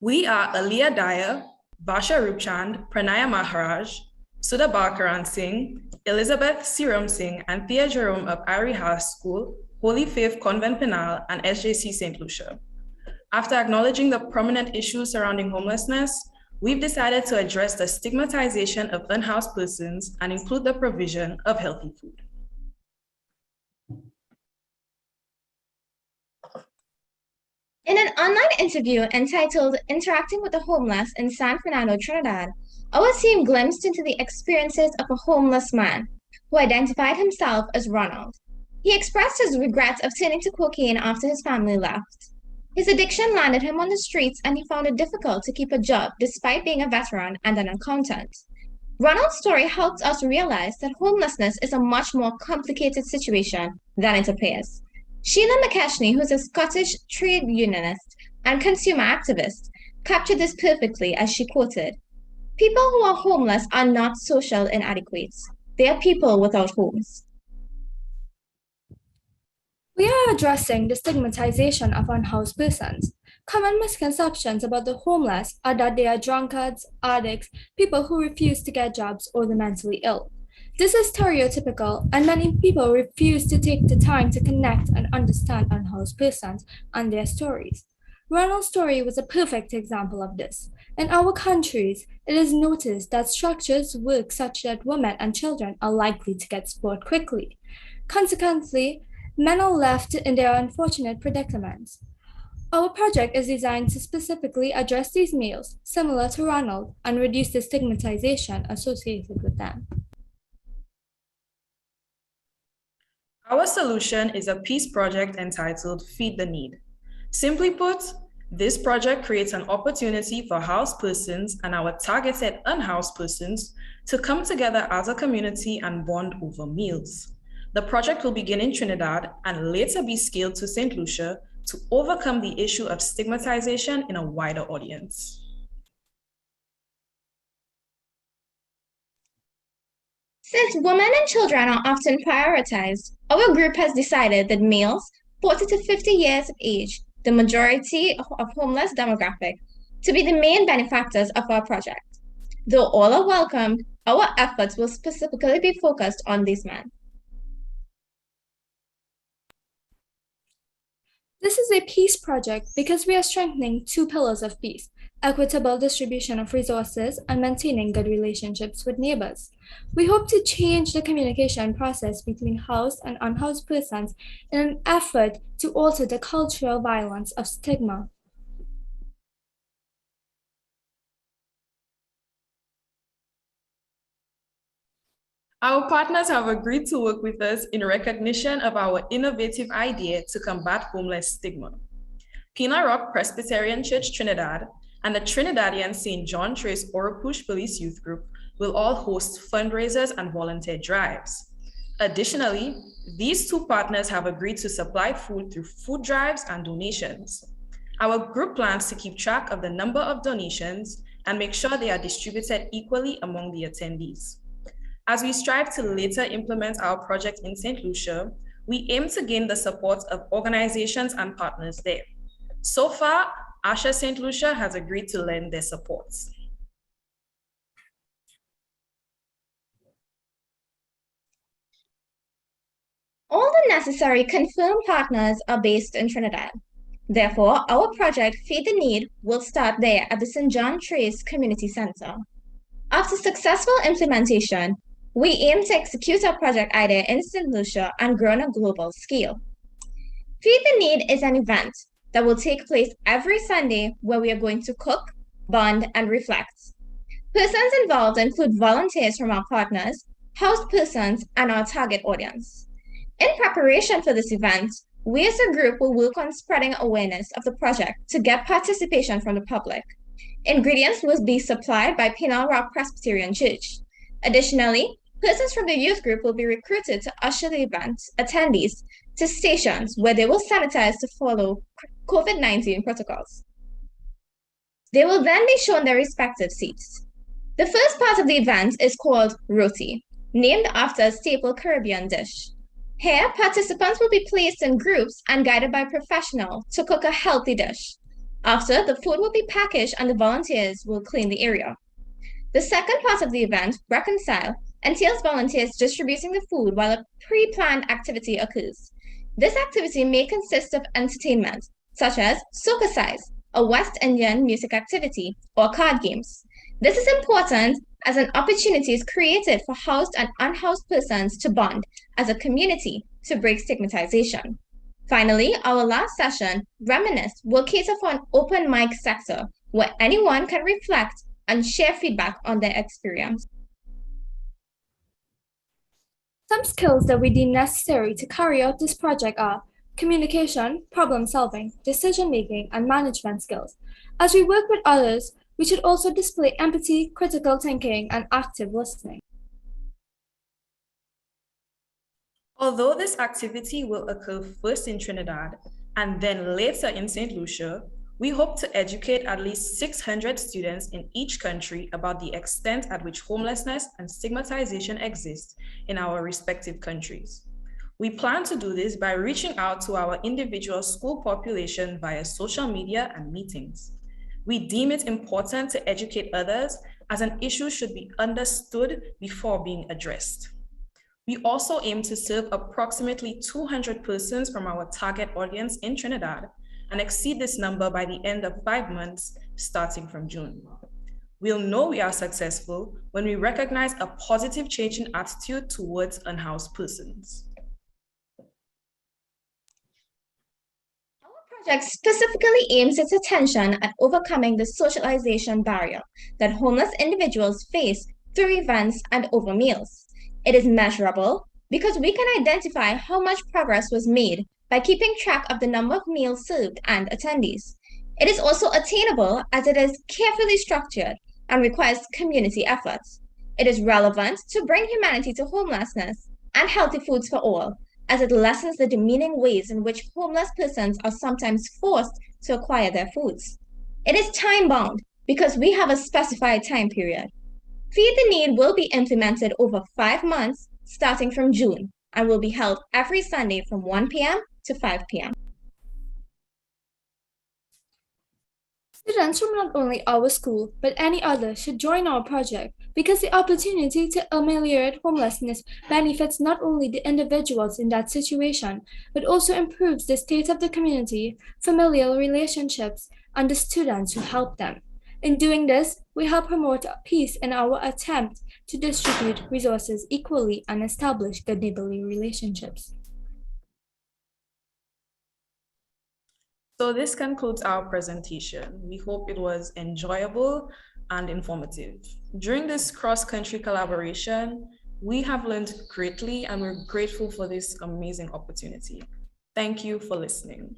We are Aaliyah Daya, Basha Rupchand, Pranaya Maharaj, Sudha Bakaran Singh, Elizabeth Siram Singh, and Thea Jerome of Iere High School, Holy Faith Convent Penal, and SJC St. Lucia. After acknowledging the prominent issues surrounding homelessness, we've decided to address the stigmatization of unhoused persons and include the provision of healthy food. In an online interview entitled Interacting with the Homeless in San Fernando, Trinidad, our team glimpsed into the experiences of a homeless man who identified himself as Ronald. He expressed his regret of turning to cocaine after his family left. His addiction landed him on the streets and he found it difficult to keep a job despite being a veteran and an accountant. Ronald's story helped us realize that homelessness is a much more complicated situation than it appears. Sheila McKechnie, who's a Scottish trade unionist and consumer activist, captured this perfectly as she quoted, "People who are homeless are not social inadequates. They are people without homes." We are addressing the stigmatization of unhoused persons. Common misconceptions about the homeless are that they are drunkards, addicts, people who refuse to get jobs, or the mentally ill. This is stereotypical, and many people refuse to take the time to connect and understand unhoused persons and their stories. Ronald's story was a perfect example of this. In our countries, it is noticed that structures work such that women and children are likely to get support quickly. Consequently, men are left in their unfortunate predicaments. Our project is designed to specifically address these males, similar to Ronald, and reduce the stigmatization associated with them. Our solution is a peace project entitled Feed the Need. Simply put, this project creates an opportunity for housed persons and our targeted unhoused persons to come together as a community and bond over meals. The project will begin in Trinidad and later be scaled to St. Lucia to overcome the issue of stigmatization in a wider audience. Since women and children are often prioritized, our group has decided that males 40 to 50 years of age, the majority of homeless demographic, to be the main benefactors of our project. Though all are welcomed, our efforts will specifically be focused on these men. This is a peace project because we are strengthening two pillars of peace: equitable distribution of resources and maintaining good relationships with neighbors. We hope to change the communication process between housed and unhoused persons in an effort to alter the cultural violence of stigma. Our partners have agreed to work with us in recognition of our innovative idea to combat homeless stigma. Penal Rock Presbyterian Church Trinidad and the Trinidadian St. John Trace Oropush Police Youth Group will all host fundraisers and volunteer drives. Additionally, these two partners have agreed to supply food through food drives and donations. Our group plans to keep track of the number of donations and make sure they are distributed equally among the attendees. As we strive to later implement our project in St. Lucia, we aim to gain the support of organizations and partners there. So far, Asha St. Lucia has agreed to lend their support. All the necessary confirmed partners are based in Trinidad. Therefore, our project Feed the Need will start there at the St. John Trace Community Center. After successful implementation, we aim to execute our project idea in St. Lucia and grow on a global scale. Feed the Need is an event that will take place every Sunday where we are going to cook, bond, and reflect. Persons involved include volunteers from our partners, housed persons, and our target audience. In preparation for this event, we as a group will work on spreading awareness of the project to get participation from the public. Ingredients will be supplied by Penal Rock Presbyterian Church. Additionally, persons from the youth group will be recruited to usher the event attendees to stations where they will sanitize to follow COVID-19 protocols. They will then be shown their respective seats. The first part of the event is called Roti, named after a staple Caribbean dish. Here, participants will be placed in groups and guided by professionals to cook a healthy dish. After, the food will be packaged and the volunteers will clean the area. The second part of the event, Reconcile, entails volunteers distributing the food while a pre-planned activity occurs. This activity may consist of entertainment, such as soca size, a West Indian music activity, or card games. This is important as an opportunity is created for housed and unhoused persons to bond as a community to break stigmatization. Finally, our last session, Reminisce, will cater for an open mic sector where anyone can reflect and share feedback on their experience. Some skills that we deem necessary to carry out this project are communication, problem solving, decision making, and management skills. As we work with others, we should also display empathy, critical thinking, and active listening. Although this activity will occur first in Trinidad and then later in St. Lucia, we hope to educate at least 600 students in each country about the extent at which homelessness and stigmatization exist in our respective countries. We plan to do this by reaching out to our individual school population via social media and meetings. We deem it important to educate others as an issue should be understood before being addressed. We also aim to serve approximately 200 persons from our target audience in Trinidad and exceed this number by the end of 5 months, starting from June. We'll know we are successful when we recognize a positive change in attitude towards unhoused persons. Our project specifically aims its attention at overcoming the socialization barrier that homeless individuals face through events and over meals. It is measurable because we can identify how much progress was made by keeping track of the number of meals served and attendees. It is also attainable as it is carefully structured and requires community efforts. It is relevant to bring humanity to homelessness and healthy foods for all, as it lessens the demeaning ways in which homeless persons are sometimes forced to acquire their foods. It is time-bound because we have a specified time period. Feed the Need will be implemented over 5 months, starting from June, and will be held every Sunday from 1 p.m. to 5 p.m. Students from not only our school, but any other should join our project because the opportunity to ameliorate homelessness benefits not only the individuals in that situation, but also improves the state of the community, familial relationships, and the students who help them. In doing this, we help promote peace in our attempt to distribute resources equally and establish good neighborly relationships. So this concludes our presentation. We hope it was enjoyable and informative. During this cross-country collaboration, we have learned greatly and we're grateful for this amazing opportunity. Thank you for listening.